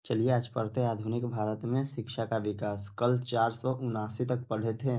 चलिए आज पढ़ते हैं आधुनिक भारत में शिक्षा का विकास। कल 479 तक पढ़े थे,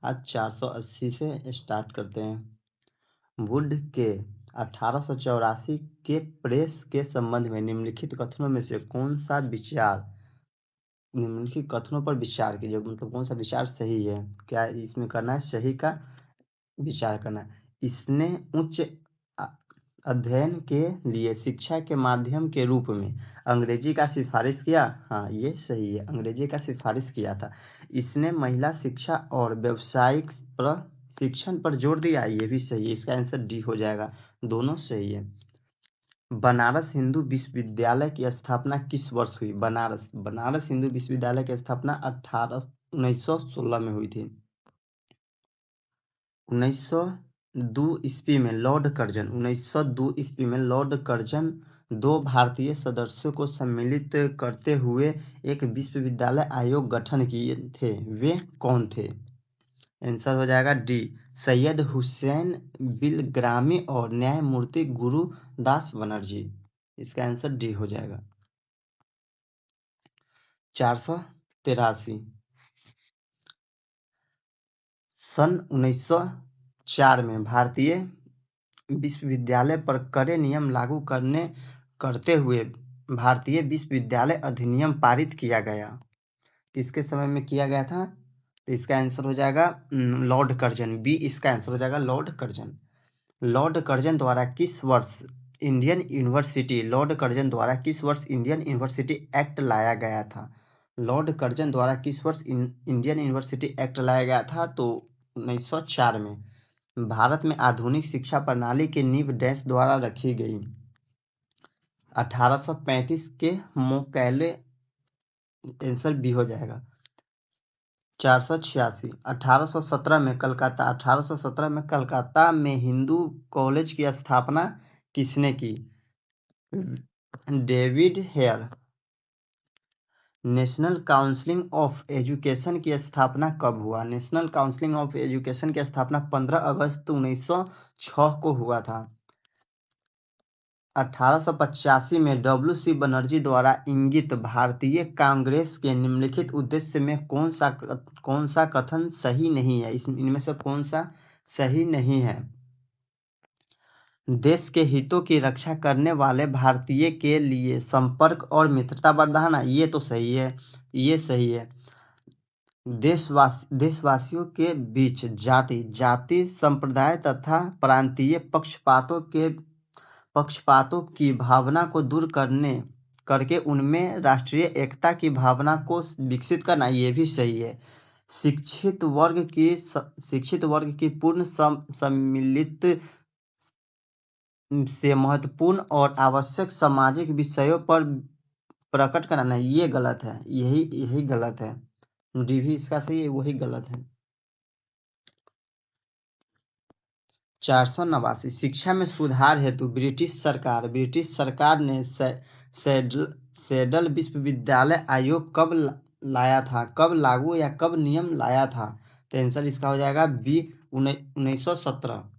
आज 480 से स्टार्ट करते हैं। वुड के 1884 के प्रेस के संबंध में निम्नलिखित कथनों में से कौन सा विचार निम्नलिखित कथनों पर विचार कीजिए, मतलब कौन सा विचार सही है। क्या इसमें करना है, सही का विचार करना है। इसने उच्च अध्ययन के लिए शिक्षा के माध्यम के रूप में अंग्रेजी का सिफारिश किया। हाँ, ये सही है, अंग्रेजी का सिफारिश किया था। इसने महिला शिक्षा और व्यावसायिक प्रशिक्षण पर जोर दिया। ये भी सही है, इसका आंसर डी हो जाएगा। दोनों सही है। बनारस हिंदू विश्वविद्यालय की स्थापना किस वर्ष हुई? बनारस हिंदू विश्वविद्यालय की स्थापना 1916 में हुई थी। 1902 ईस्वी में लॉर्ड कर्जन 2 भारतीय सदस्यों को सम्मिलित करते हुए एक विश्वविद्यालय आयोग गठन किए थे। वे कौन थे? आंसर हो जाएगा डी, सैयद हुसैन बिलग्रामी और न्यायमूर्ति गुरुदास बनर्जी। इसका आंसर डी हो जाएगा। 483 सन 1904 में भारतीय विश्वविद्यालय पर कड़े नियम लागू करते हुए भारतीय विश्वविद्यालय अधिनियम पारित किया गया। किसके समय में किया गया था? तो इसका आंसर हो जाएगा लॉर्ड कर्जन, बी इसका आंसर हो जाएगा, लॉर्ड कर्जन। लॉर्ड कर्जन द्वारा किस वर्ष इंडियन यूनिवर्सिटी एक्ट लाया गया था? लॉर्ड कर्जन द्वारा किस वर्ष इंडियन यूनिवर्सिटी एक्ट लाया गया था? तो 1904 में। भारत में आधुनिक शिक्षा प्रणाली की नींव डैश द्वारा रखी गई? 1835 के मोकैले। आंसर बी हो जाएगा। 486 1817 में कलकत्ता में हिंदू कॉलेज की स्थापना किसने की? David Hare. National council of education की स्थापना कब हुआ? नेशनल काउंसिल ऑफ एजुकेशन की स्थापना 15 अगस्त 1906 को हुआ था। 1885 में डब्ल्यू.सी. बनर्जी द्वारा इंगित भारतीय कांग्रेस के निम्नलिखित उद्देश्य में कौन सा कथन सही नहीं है? इनमें से कौन सा सही नहीं है? देश के हितों की रक्षा करने वाले भारतीय के लिए संपर्क और मित्रता बढ़ाना। ये तो सही है, ये सही है। देशवासियों के बीच जाति संप्रदाय तथा प्रांतीय पक्षपातों की भावना को दूर करके उनमें राष्ट्रीय एकता की भावना को विकसित करना। ये भी सही है। शिक्षित वर्ग की पूर्ण सम्मिलित से महत्वपूर्ण और आवश्यक सामाजिक विषयों पर प्रकट कराना। ये गलत है, यही गलत है। डी भी इसका सही है, वही गलत है। 489 शिक्षा में सुधार हेतु ब्रिटिश सरकार ने सेडल विश्वविद्यालय आयोग कब लाया था? कब लागू या कब नियम लाया था? तो आंसर इसका हो जाएगा बी, 1917।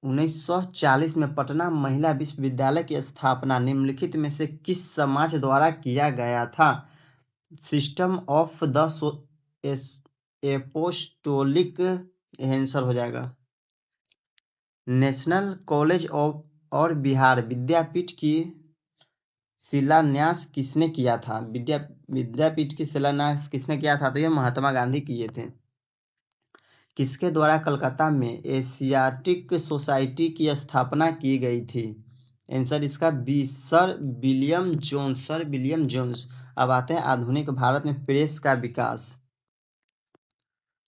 1940 में पटना महिला विश्वविद्यालय की स्थापना निम्नलिखित में से किस समाज द्वारा किया गया था? System of the apostolic. Answer हो जाएगा। नेशनल कॉलेज और बिहार विद्यापीठ की शिलान्यास किसने किया था? विद्यापीठ की शिलान्यास किसने किया था? तो ये महात्मा गांधी किए थे। किसके द्वारा कलकत्ता में एशियाटिक सोसाइटी की स्थापना की गई थी? आंसर इसका बी, सर विलियम जोन्स। अब आते हैं आधुनिक भारत में प्रेस का विकास।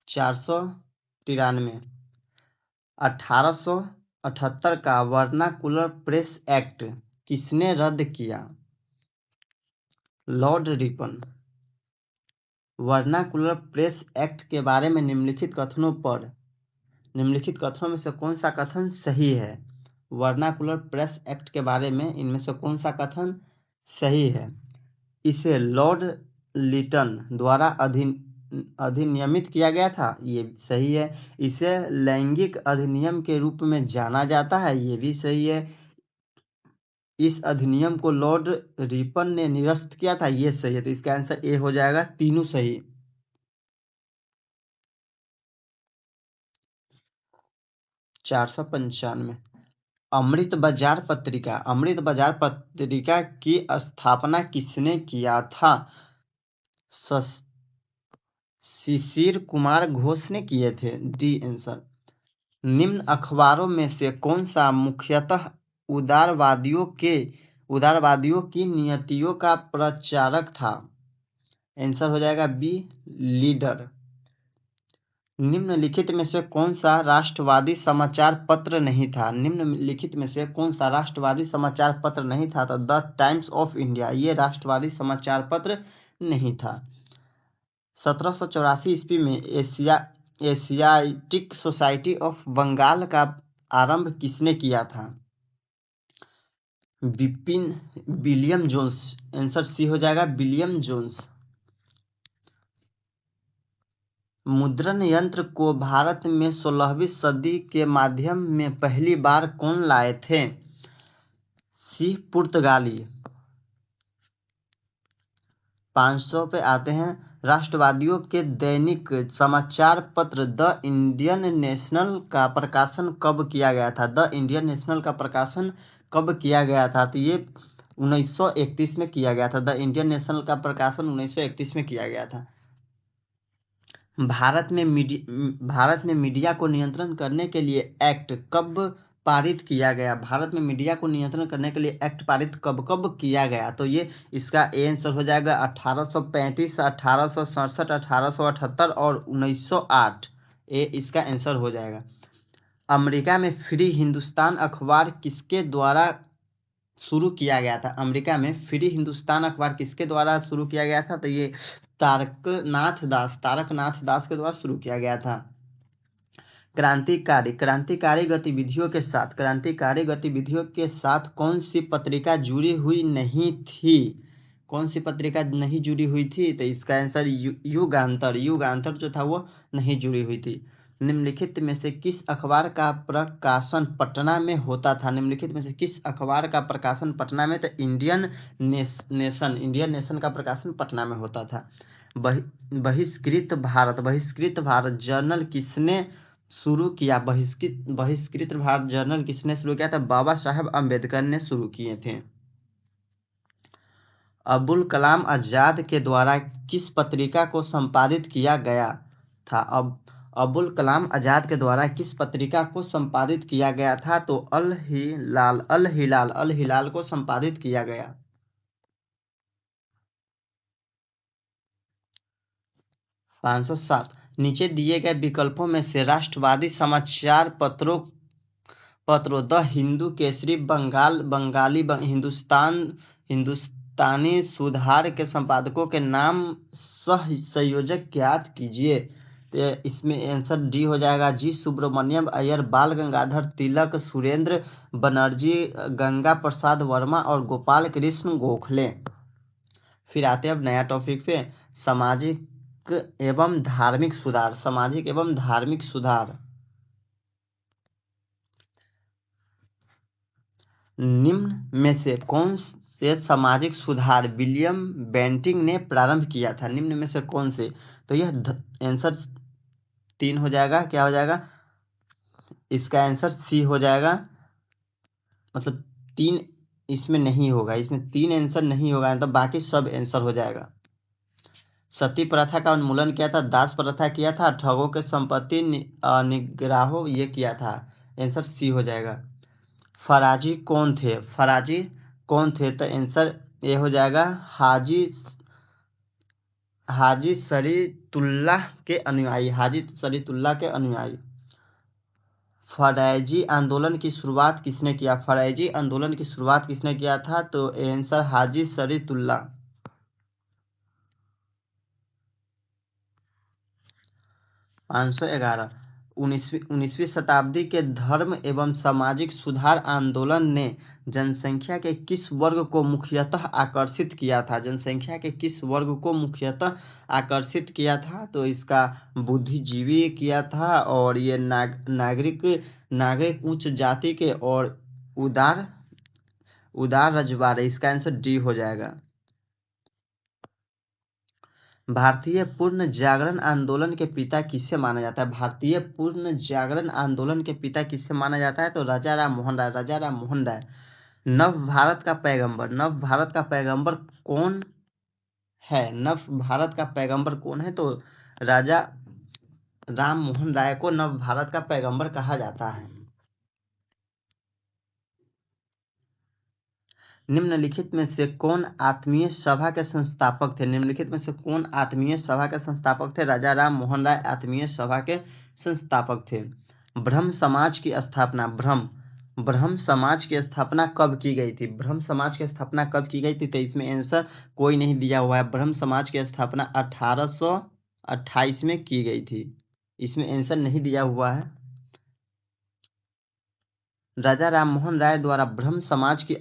493 1878 का वर्नाकुलर प्रेस एक्ट किसने रद्द किया? Lord Ripon. Vernacular press act के बारे में निम्नलिखित कथनों में से कौन सा कथन सही है? वर्नाकुलर प्रेस एक्ट के बारे में इनमें से कौन सा कथन सही है? इसे लॉर्ड लिटन द्वारा अधिनियमित किया गया था। ये सही है। इसे लैंगिक अधिनियम के रूप में जाना जाता है। ये भी सही है। इस अधिनियम को लॉर्ड रिपन ने निरस्त किया था, ये सही है। तो इसका आंसर ए हो जाएगा, तीनों सही। 495। अमृत बाजार पत्रिका की स्थापना किसने किया था? शिशिर कुमार घोष ने किए थे, डी आंसर। निम्न अखबारों में से कौन सा मुख्यतः उदारवादियों की नीतियों का प्रचारक था? आंसर हो जाएगा बी, लीडर। निम्नलिखित में से कौन सा राष्ट्रवादी समाचार पत्र नहीं था? निम्नलिखित में से कौन सा राष्ट्रवादी समाचार पत्र नहीं था? तो द टाइम्स ऑफ इंडिया, ये राष्ट्रवादी समाचार पत्र नहीं था। 1784 ईस्वी में एशियाटिक सोसाइटी ऑफ बंगाल का आरंभ किसने किया था? William Jones. आंसर सी हो जाएगा, विलियम जोन्स। मुद्रण यंत्र को भारत में 16वीं सदी के माध्यम में पहली बार कौन लाए थे? सी, पुर्तगाली। 500 पे आते हैं। राष्ट्रवादियों के दैनिक समाचार पत्र द इंडियन नेशनल का प्रकाशन कब किया गया था? द इंडियन नेशनल का प्रकाशन कब किया गया था? तो ये 1931 में किया गया था। द इंडियन नेशनल का प्रकाशन 1931 में किया गया था। भारत में मीडिया को नियंत्रण करने के लिए एक्ट कब पारित किया गया? भारत में मीडिया को नियंत्रण करने के लिए एक्ट पारित कब कब किया गया? तो ये इसका ए आंसर हो जाएगा 1835, 1867, 1878 और 1908। ए इसका आंसर हो जाएगा। अमेरिका में फ्री हिंदुस्तान अखबार किसके द्वारा शुरू किया गया था? अमेरिका में फ्री हिंदुस्तान अखबार किसके द्वारा शुरू किया गया था? तो ये तारकनाथ दास के द्वारा शुरू किया गया था। क्रांतिकारी गतिविधियों के साथ कौन सी पत्रिका जुड़ी हुई नहीं थी? कौन सी पत्रिका नहीं जुड़ी हुई थी? तो इसका आंसर युगांतर जो था वो नहीं जुड़ी हुई थी। निम्नलिखित में से किस अखबार का प्रकाशन पटना में होता था? निम्नलिखित में से किस अखबार का प्रकाशन पटना में? तो इंडियन नेशन का प्रकाशन पटना में होता था। बहिष्कृत भारत जर्नल किसने शुरू किया? बहिष्कृत भारत जर्नल किसने शुरू किया था? बाबा साहेब अम्बेडकर ने शुरू किए थे। अबुल कलाम आजाद के द्वारा किस पत्रिका को संपादित किया गया था? अबुल कलाम आजाद के द्वारा किस पत्रिका को संपादित किया गया था? तो अल हिलाल को संपादित किया गया। 507। नीचे दिए गए विकल्पों में से राष्ट्रवादी समाचार पत्रों द हिंदू केसरी, बंगाली हिंदुस्तानी सुधार के संपादकों के नाम सह संयोजक ज्ञात कीजिए। तो इसमें आंसर डी हो जाएगा, जी सुब्रमण्यम अय्यर, बाल गंगाधर तिलक, सुरेंद्र बनर्जी, गंगा प्रसाद वर्मा और गोपाल कृष्ण गोखले। फिर आते हैं अब नया टॉपिक पे, सामाजिक एवं धार्मिक सुधार। निम्न में से कौन से सामाजिक सुधार विलियम बेंटिंग ने प्रारंभ किया था? निम्न में से कौन से? तो यह आंसर 3 हो जाएगा। क्या हो जाएगा? इसका आंसर सी हो जाएगा। मतलब 3 इसमें नहीं होगा, इसमें 3 आंसर नहीं होगा, तो बाकी सब आंसर हो जाएगा। सती प्रथा का उन्मूलन किया था, दास प्रथा किया था, ठगों के संपत्ति निग्रह ये किया था। आंसर सी हो जाएगा। फराजी कौन थे? तो आंसर ए हो जाएगा, हाजी शरीतुल्लाह के अनुयायी। फरैजी आंदोलन की शुरुआत किसने किया? था? तो आंसर हाजी शरीतुल्लाह। 511। 19वीं शताब्दी के धर्म एवं सामाजिक सुधार आंदोलन ने जनसंख्या के किस वर्ग को मुख्यतः आकर्षित किया था? तो इसका बुद्धिजीवी किया था, और ये नागरिक उच्च जाति के और उदार रजवाड़े, इसका आंसर डी हो जाएगा। भारतीय पूर्ण जागरण आंदोलन के पिता किसे माना जाता है? भारतीय पूर्ण जागरण आंदोलन के पिता किसे माना जाता है? तो राजा राम मोहन राय, राजा राम मोहन राय। नव भारत का पैगंबर, नव भारत का पैगंबर कौन है? नव भारत का पैगंबर कौन है? तो राजा राम मोहन राय को नव भारत का पैगंबर कहा जाता है। निम्नलिखित में से कौन आत्मीय सभा के संस्थापक थे? निम्नलिखित में से कौन आत्मीय सभा के संस्थापक थे? राजा राम मोहन राय आत्मीय सभा के संस्थापक थे। ब्रह्म समाज की स्थापना, ब्रह्म समाज की स्थापना कब की गई थी? ब्रह्म समाज की स्थापना कब की गई थी? तो इसमें आंसर कोई नहीं दिया हुआ है। ब्रह्म समाज की स्थापना 1828 में की गई थी। इसमें आंसर नहीं दिया हुआ है। राजा राम मोहन राय द्वारा ब्रह्म समाज की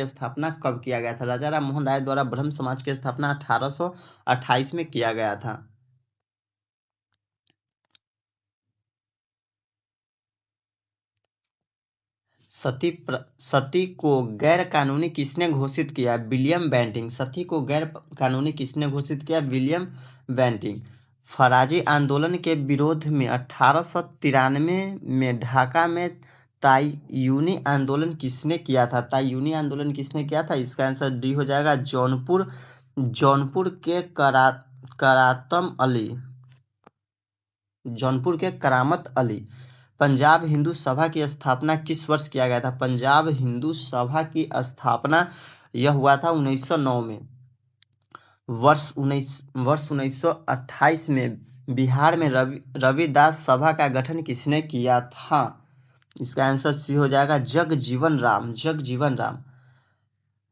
स्थापना कब किया गया था? राजा राम मोहन राय द्वारा ब्रह्म समाज की स्थापना 1828 में किया गया था। सती को गैर कानूनी किसने घोषित किया? William Bentinck. सती को गैर कानूनी किसने घोषित किया? William Bentinck. फराजी आंदोलन के विरोध में 1893 में ढाका में तायूनी आंदोलन किसने किया था? तायूनी आंदोलन किसने किया था? इसका आंसर डी हो जाएगा। जौनपुर के करामत अली। पंजाब हिंदू सभा की स्थापना किस वर्ष किया गया था? पंजाब हिंदू सभा की स्थापना यह हुआ था 1909 में। वर्ष 1928 में बिहार में रविदास सभा का गठन किसने किया था? इसका आंसर सी हो जाएगा। जगजीवन राम।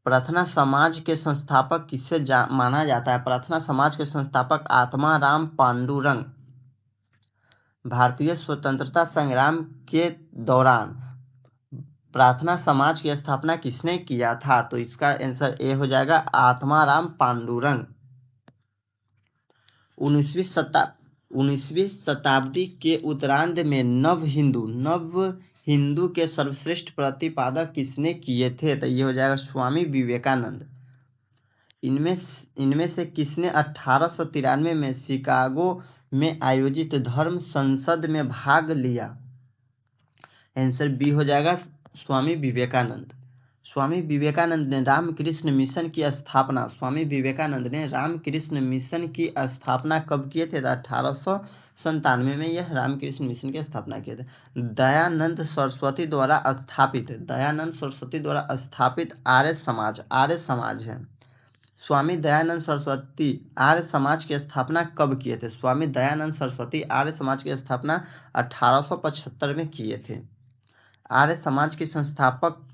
प्रार्थना समाज के संस्थापक किसे माना जाता है? प्रार्थना समाज के संस्थापक आत्माराम पांडुरंग। भारतीय स्वतंत्रता संग्राम के दौरान प्रार्थना समाज की स्थापना किसने किया था? तो इसका आंसर ए हो जाएगा। आत्माराम पांडुरंग। 19वीं शताब्दी के उत्तरार्ध में नव हिंदू के सर्वश्रेष्ठ प्रतिपादक किसने किए थे? तो ये हो जाएगा स्वामी विवेकानंद। इनमें से किसने 1893 में शिकागो में आयोजित धर्म संसद में भाग लिया? आंसर बी हो जाएगा स्वामी विवेकानंद। स्वामी विवेकानंद ने रामकृष्ण मिशन की स्थापना कब किए थे? 1897 में यह रामकृष्ण मिशन की स्थापना किए थे। दयानंद सरस्वती द्वारा स्थापित आर्य समाज है। स्वामी दयानंद सरस्वती आर्य समाज की स्थापना कब किए थे? स्वामी दयानंद सरस्वती आर्य समाज की स्थापना 1875 में किए थे। आर्य समाज के संस्थापक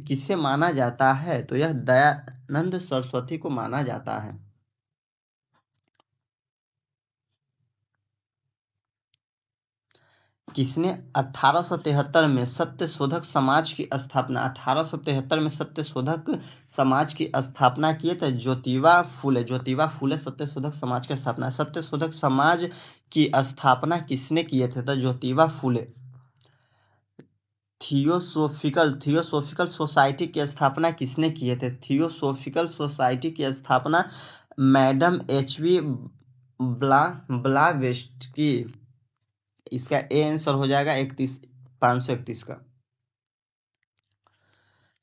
किसे माना जाता है? तो यह दयानंद सरस्वती को माना जाता है। किसने 1873 में सत्यशोधक समाज की स्थापना किए थे? ज्योतिबा फूले सत्यशोधक समाज की स्थापना। सत्यशोधक समाज की स्थापना किसने किए थे? तो ज्योतिबा फूले। थियोसोफिकल सोसाइटी की स्थापना किसने किए थे? थियोसोफिकल सोसाइटी की स्थापना मैडम एच.वी. ब्लावेट्स्की। इसका ए आंसर हो जाएगा 531 का।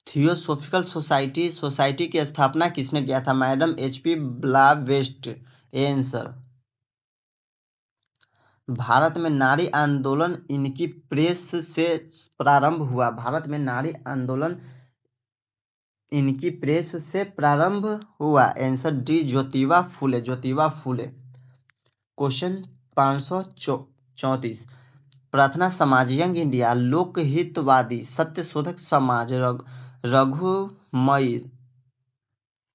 थियोसोफिकल सोसाइटी की स्थापना किसने किया था? Madam HP. Blavatsky. A answer. भारत में नारी आंदोलन इनकी प्रेस से प्रारंभ हुआ। भारत में नारी आंदोलन इनकी प्रेस से प्रारंभ हुआ। Answer D Jyotiba Phule. Question 534। प्रार्थना समाज, यंग इंडिया, लोकहितवादी, सत्यशोधक समाज, रघुमई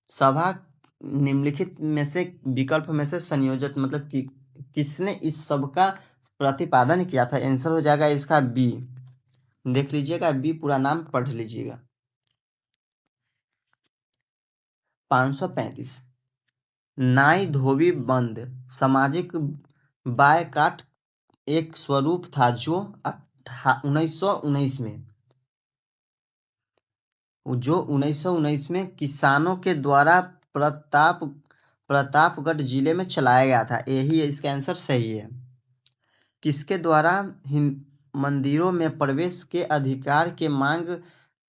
सभा निम्नलिखित में से विकल्प में से संयोजित मतलब कि किसने इस सब का प्रतिपादन किया था? आंसर हो जाएगा इसका बी। देख लीजिएगा, बी पूरा नाम पढ़ लीजिएगा। 535। नाई धोबी बंद सामाजिक बायकाट एक स्वरूप था जो 1919 में जो 1919 में किसानों के द्वारा प्रतापगढ़ जिले में चलाया गया था। यही इसका आंसर सही है। किसके द्वारा मंदिरों में प्रवेश के अधिकार के मांग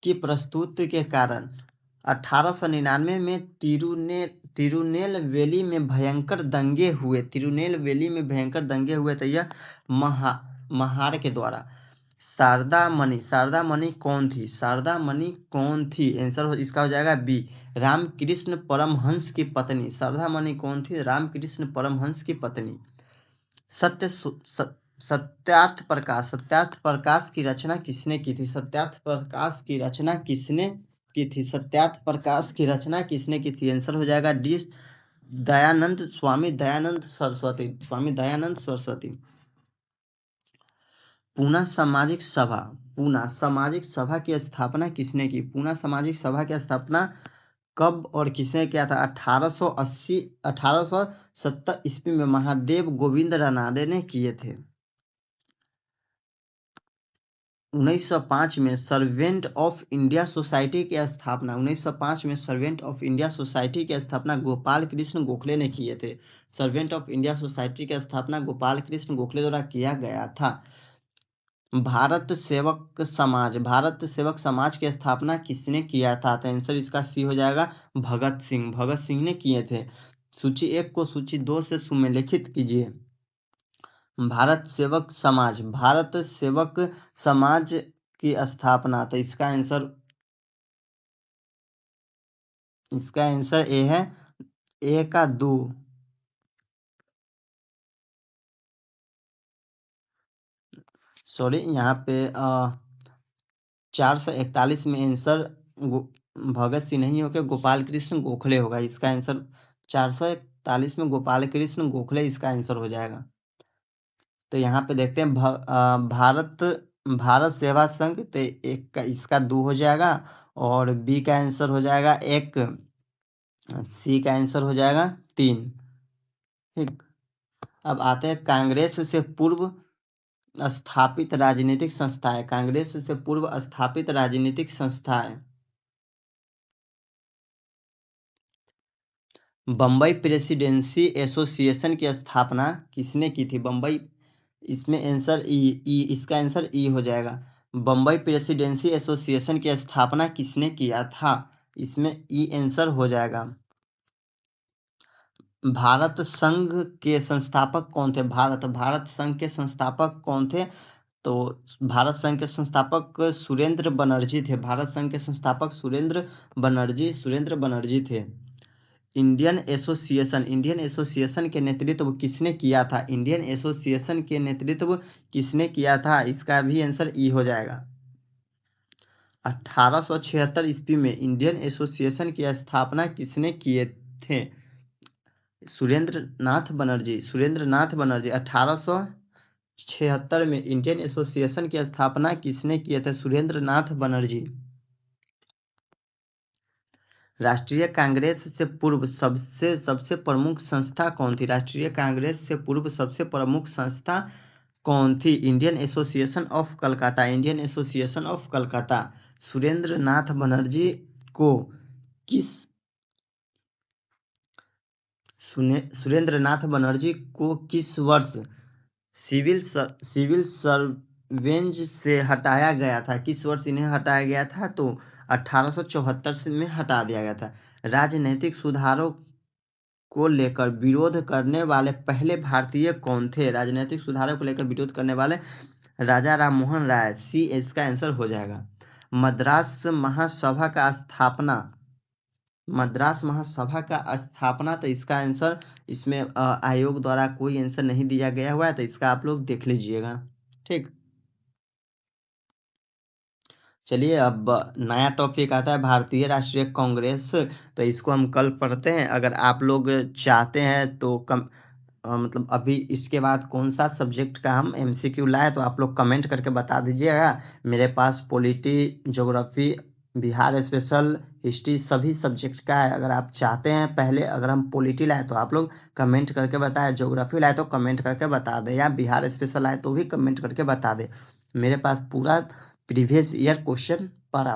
की प्रस्तुति के कारण 1899 में तिरुनेलवेली में भयंकर दंगे हुए। तिरुनेलवेली में भयंकर दंगे हुए थे यह महार के द्वारा। शारदा मणि कौन थी? शारदा मणि कौन थी? आंसर इसका हो जाएगा बी, रामकृष्ण परमहंस की पत्नी। शारदा मणि कौन थी? रामकृष्ण परमहंस की पत्नी। सत्यार्थ प्रकाश की रचना किसने की थी? सत्यार्थ प्रकाश की रचना किसने की थी? सत्यार्थ प्रकाश की रचना किसने की थी? आंसर हो जाएगा डी, स्वामी दयानंद सरस्वती। पूना सामाजिक सभा की स्थापना किसने की? पूना सामाजिक सभा की स्थापना कब और किसने किया था? 1870 ईस्वी में महादेव गोविंद रानडे ने किए थे। 1905 में सर्वेंट ऑफ इंडिया सोसाइटी की स्थापना 1905 में सर्वेंट ऑफ इंडिया सोसाइटी की स्थापना गोपाल कृष्ण गोखले ने किए थे। सर्वेंट ऑफ इंडिया सोसाइटी की स्थापना गोपाल कृष्ण गोखले द्वारा किया गया था। भारत सेवक समाज की स्थापना किसने किया था? तो आंसर इसका सी हो जाएगा भगत सिंह ने किए थे। सूची 1 को सूची 2 से सुमेलित कीजिए। भारत सेवक समाज की स्थापना, तो इसका आंसर ए है, ए का 2। सॉरी, यहाँ पे 441 में आंसर भगत सिंह नहीं होकर गोपाल कृष्ण गोखले होगा। इसका आंसर 441 में गोपाल कृष्ण गोखले इसका आंसर हो जाएगा। तो यहाँ पे देखते हैं भारत सेवा संघ, तो एक का इसका 2 हो जाएगा और बी का आंसर हो जाएगा 1, सी का आंसर हो जाएगा 3। ठीक, अब आते हैं कांग्रेस से पूर्व स्थापित राजनीतिक संस्थाएं। बम्बई प्रेसिडेंसी एसोसिएशन की स्थापना किसने की थी? बम्बई, इसमें आंसर इसका आंसर ई हो जाएगा। बम्बई प्रेसिडेंसी एसोसिएशन की स्थापना किसने किया था? इसमें ई आंसर हो जाएगा। भारत संघ के संस्थापक कौन थे? भारत संघ के संस्थापक कौन थे? तो भारत संघ के संस्थापक सुरेंद्र बनर्जी थे। भारत संघ के संस्थापक सुरेंद्र बनर्जी थे। इंडियन एसोसिएशन के नेतृत्व किसने किया था? इंडियन एसोसिएशन के नेतृत्व किसने किया था? इसका भी आंसर ई हो जाएगा। 1876 ईस्वी में इंडियन एसोसिएशन की स्थापना किसने किए थे? सुरेंद्र नाथ बनर्जी 1876 में इंडियन एसोसिएशन की स्थापना किसने किए थे? सुरेंद्र नाथ बनर्जी। राष्ट्रीय कांग्रेस से पूर्व सबसे प्रमुख संस्था कौन थी? राष्ट्रीय कांग्रेस से पूर्व सबसे प्रमुख संस्था कौन थी? Indian association of Calcutta. Surendra Nath Banerjee को किस वर्ष सिविल सर्वेंज से हटाया गया था? किस वर्ष इन्हें हटाया गया था? तो 1874 में हटा दिया गया था। राजनीतिक सुधारों को लेकर विरोध करने वाले पहले भारतीय कौन थे? राजनीतिक सुधारों को लेकर विरोध करने वाले राजा राम मोहन राय, सी इसका आंसर हो जाएगा। मद्रास महासभा का स्थापना, तो इसका आंसर इसमें आयोग द्वारा कोई आंसर नहीं दिया गया हुआ है, तो इसका आप लोग देख लीजिएगा। ठीक, चलिए अब नया टॉपिक आता है भारतीय राष्ट्रीय कांग्रेस, तो इसको हम कल पढ़ते हैं। अगर आप लोग चाहते हैं तो मतलब अभी इसके बाद कौन सा सब्जेक्ट का हम MCQ लाए, तो आप लोग कमेंट करके बता दीजिएगा। मेरे पास polity, geography, Bihar special, history सभी सब्जेक्ट का है। अगर आप चाहते हैं पहले अगर हम पॉलिटी लाए तो आप लोग कमेंट करके बताएं, ज्योग्राफी लाए तो कमेंट करके बता दें, या बिहार स्पेशल आए तो भी कमेंट करके बता दें। मेरे पास पूरा प्रीवियस ईयर क्वेश्चन पड़ा